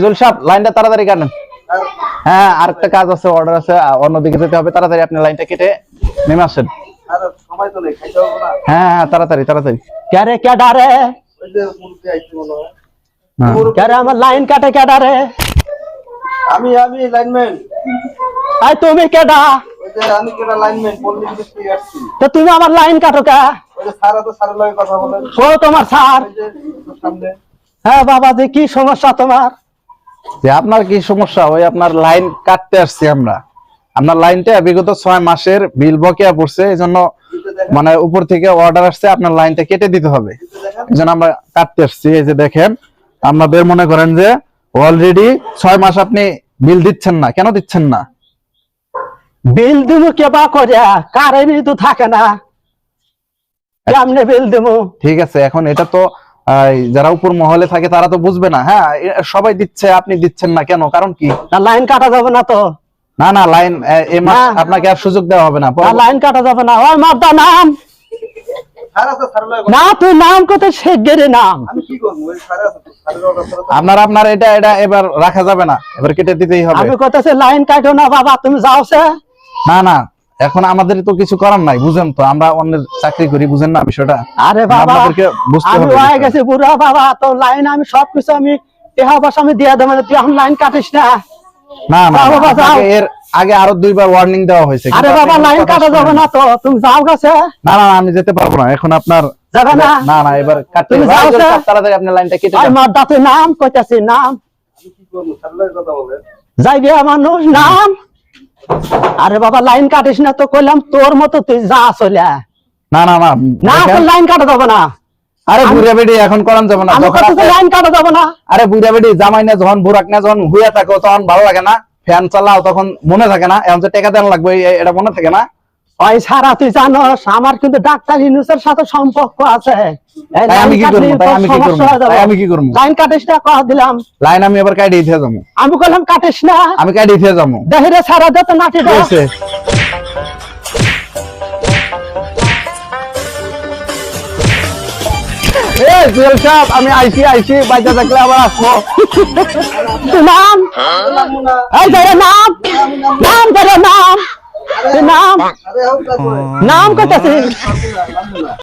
Joule সাহেব লাইনটা তাড়াতাড়ি কাটেন। হ্যাঁ আরেকটা কাজ আছে, অর্ডার আছে, অন্যদিকে যেতে হবে, তাড়াতাড়ি আপনি লাইনটা কেটে নেমে আসেন। হ্যাঁ হ্যাঁ তাড়াতাড়ি তাড়াতাড়ি। ক্যারে ক্যাডা রে, ক্যারে আমার লাইন কাটে ক্যাডা রে? আমি লাইনম্যান। আই তুমি কেডা? আমি কেডা লাইনম্যান, পল্লী বিদ্যুৎ থেকে আসছি। তো তুমি আমার লাইন কাটো কা? ওই যে স্যার, তো স্যারের লগে কথা বলেন। ও তোমার স্যার? সামনে। হ্যাঁ বাবা, যে কি সমস্যা তোমার? যে আপনার কি সমস্যা? ওই আপনার লাইন কাটতে আসছি আমরা। আপনার লাইনটা বিগত 6 মাসের বিল বকেয়া পড়ছে, এইজন্য মানে উপর থেকে অর্ডার আসছে আপনার লাইনটা কেটে দিতে হবে, এইজন্য আমরা কাটতে আসছি। এই যে দেখেন, আপনাদের মনে করেন যে অলরেডি 6 মাস আপনি বিল দিচ্ছেন না, কেন দিচ্ছেন না? বিল দিমু কেবা করিয়া, কারেন্টই তো থাকে না, কেমনে বিল দিমু? ঠিক আছে, এখন এটা তো যারা উপর মহলে থাকে তারা তো বুঝবে না। হ্যাঁ সবাই দিচ্ছে, আপনি দিচ্ছেন না কেন? কারণ কি? না লাইন কাটা যাবে না তো? না না, লাইন এই মাস আপনাকে আর সুযোগ দেওয়া হবে না। লাইন কাটা যাবে না। ওই মারদা নাম না, তুই নাম কত শেখের নাম। আমি কি করব? ওই স্যার আছে তো, স্যারের অর্ডার ছাড়া তো আপনার এটা এবার রাখা যাবে না, এবার কেটে দিতেই হবে। আমি কইতাছি লাইন কাটো না বাবা, তুমি যাও সে। না না, এখন আমাদের তো কিছু করার নাই, বুঝেন তো, আমরা অন্যের চাকরি করি, বুঝেন না বিষয়টা? আরে বাবা, আপনাদেরকে বুঝতে আমি হবে। হয়ে গেছি বুড়া বাবা, তো লাইন আমি সবকিছু আমি টেহা বাস আমি দিয়ে দেব, তুই এখন লাইন কাটিস না। না না, বাবা যাও। এর আগে আরো 2 বার ওয়ার্নিং দেওয়া হয়েছে। আরে বাবা, লাইন কাটা যাবে না তো, তুমি যাও গেছে। না না, আমি যেতে পারবো না এখন। আপনার যাবে না? না না, এবার কাটতে তুমি যাও হবে। সে। তাড়াতাড়ি আপনি লাইনটা কেটে ওই দেন। মারদা তুই নাম কইতাছি, নাম আমি কি করব? স্যারের লগে কথা বলেন। যাই গিয়া মানুষ নাম। আরে বাবা, লাইন কাটিস না তো কইলাম, তোর মতো তুই যা চলে। না না না না দেখেন, লাইন কাটা যাবে না। আরে বুড়া বেডি এখন করান যাবে না। আমি যখন কইতাছি লাইন কাটা যাবে না। আরে বুড়া বেডি জামাই না, যখন বুড়াক না, যখন হুইয়া থাকো তখন ভালো লাগে না, ফ্যান চালাও তখন মনে থাকে না, এখন যে টাকা দেন লাগবে এটা মনে থাকে না। ওই সারা তুই জানোস আমার কিন্তু ডাক্তার ইউনুসের সাথে সম্পর্ক আছে। এই তাই আমি লাইন কি করব? কাটলে তাই তোর আমি কি করব? সমস্যা হয়ে যাবে। তাই আমি কি করব? লাইন কাটিস না কহ দিলাম। লাইন আমি এবার কাটি দিয়ে যাবো। আমি কইলাম কাটিস না। আমি কাটি দিয়ে যাবো। দেখিরে সারা দে তো নাটি দে। হয়েছে। জুয়েল সাহেব, আমি আইছি বাইরে থাকলে আবার আসবো। নাম এই ধরে নাম, নাম ধরে নাম, নাম আরে হোক, নাম কইতাছিস। না